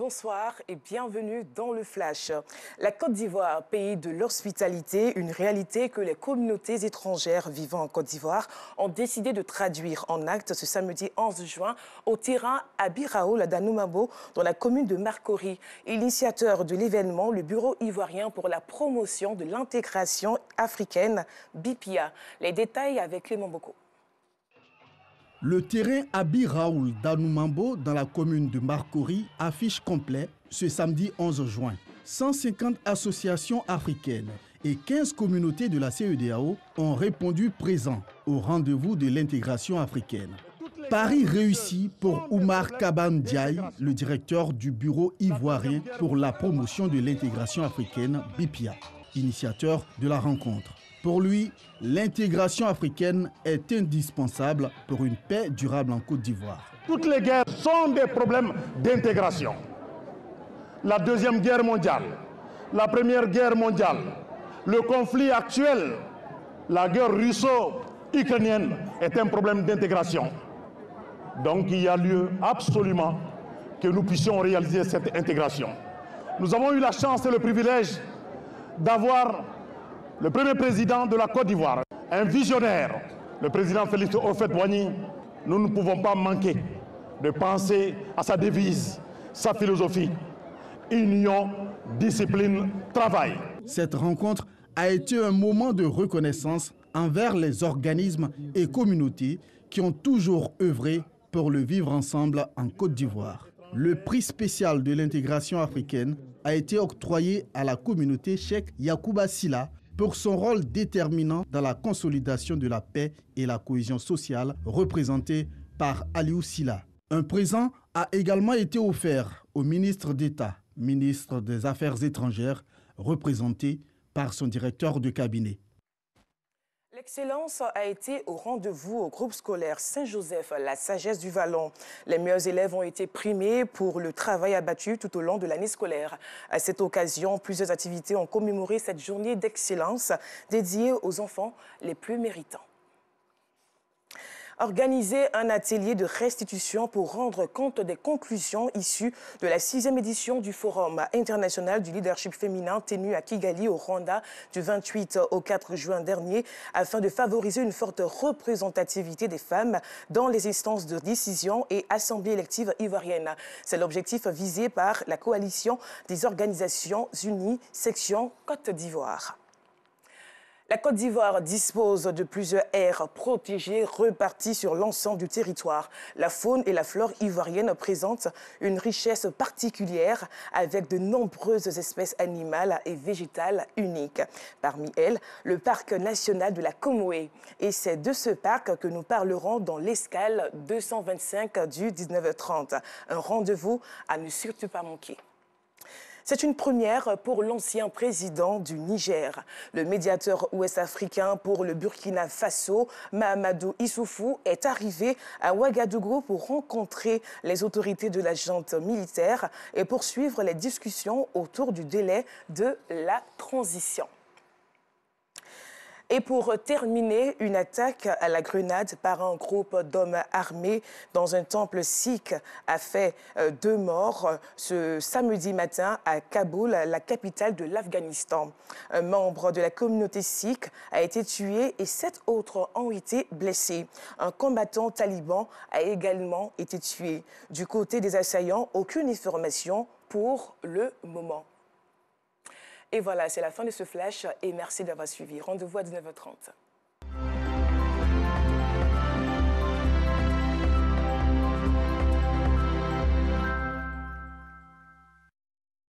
bonsoir et bienvenue dans le Flash. La Côte d'Ivoire, pays de l'hospitalité, une réalité que les communautés étrangères vivant en Côte d'Ivoire ont décidé de traduire en actes ce samedi 11 juin au terrain Abirao, la Danumabo, dans la commune de Marcory. Initiateur de l'événement, le Bureau ivoirien pour la promotion de l'intégration africaine, BIPIA. Les détails avec Clément Boko. Le terrain Abi Raoul d'Anoumambo dans la commune de Marcory affiche complet ce samedi 11 juin. 150 associations africaines et 15 communautés de la CEDEAO ont répondu présents au rendez-vous de l'intégration africaine. Pari réussi pour Oumar Kaban Diaye, le directeur du Bureau ivoirien pour la promotion de l'intégration africaine, BIPIA, initiateur de la rencontre. Pour lui, l'intégration africaine est indispensable pour une paix durable en Côte d'Ivoire. Toutes les guerres sont des problèmes d'intégration. La Deuxième Guerre mondiale, la Première Guerre mondiale, le conflit actuel, la guerre russo-ukrainienne est un problème d'intégration. Donc il y a lieu absolument que nous puissions réaliser cette intégration. Nous avons eu la chance et le privilège d'avoir le premier président de la Côte d'Ivoire, un visionnaire, le président Félix Houphouët-Boigny. Nous ne pouvons pas manquer de penser à sa devise, sa philosophie. Union, discipline, travail. Cette rencontre a été un moment de reconnaissance envers les organismes et communautés qui ont toujours œuvré pour le vivre ensemble en Côte d'Ivoire. Le prix spécial de l'intégration africaine a été octroyé à la communauté Cheikh Yacouba Silla pour son rôle déterminant dans la consolidation de la paix et la cohésion sociale représentée par Aliou Silla. Un présent a également été offert au ministre d'État, ministre des Affaires étrangères, représenté par son directeur de cabinet. L'excellence a été au rendez-vous au groupe scolaire Saint-Joseph, la sagesse du Vallon. Les meilleurs élèves ont été primés pour le travail abattu tout au long de l'année scolaire. À cette occasion, plusieurs activités ont commémoré cette journée d'excellence dédiée aux enfants les plus méritants. Organiser un atelier de restitution pour rendre compte des conclusions issues de la 6e édition du Forum international du leadership féminin tenu à Kigali au Rwanda du 28 au 4 juin dernier afin de favoriser une forte représentativité des femmes dans les instances de décision et assemblées électives ivoiriennes. C'est l'objectif visé par la coalition des organisations unies section Côte d'Ivoire. La Côte d'Ivoire dispose de plusieurs aires protégées reparties sur l'ensemble du territoire. La faune et la flore ivoirienne présentent une richesse particulière avec de nombreuses espèces animales et végétales uniques. Parmi elles, le parc national de la Comoé. Et c'est de ce parc que nous parlerons dans l'escale 225 du 19h30. Un rendez-vous à ne surtout pas manquer. C'est une première pour l'ancien président du Niger. Le médiateur ouest-africain pour le Burkina Faso, Mahamadou Issoufou, est arrivé à Ouagadougou pour rencontrer les autorités de la junte militaire et poursuivre les discussions autour du délai de la transition. Et pour terminer, une attaque à la grenade par un groupe d'hommes armés dans un temple sikh a fait 2 morts ce samedi matin à Kaboul, la capitale de l'Afghanistan. Un membre de la communauté sikh a été tué et 7 autres ont été blessés. Un combattant taliban a également été tué. Du côté des assaillants, aucune information pour le moment. Et voilà, c'est la fin de ce flash et merci d'avoir suivi. Rendez-vous à 19h30.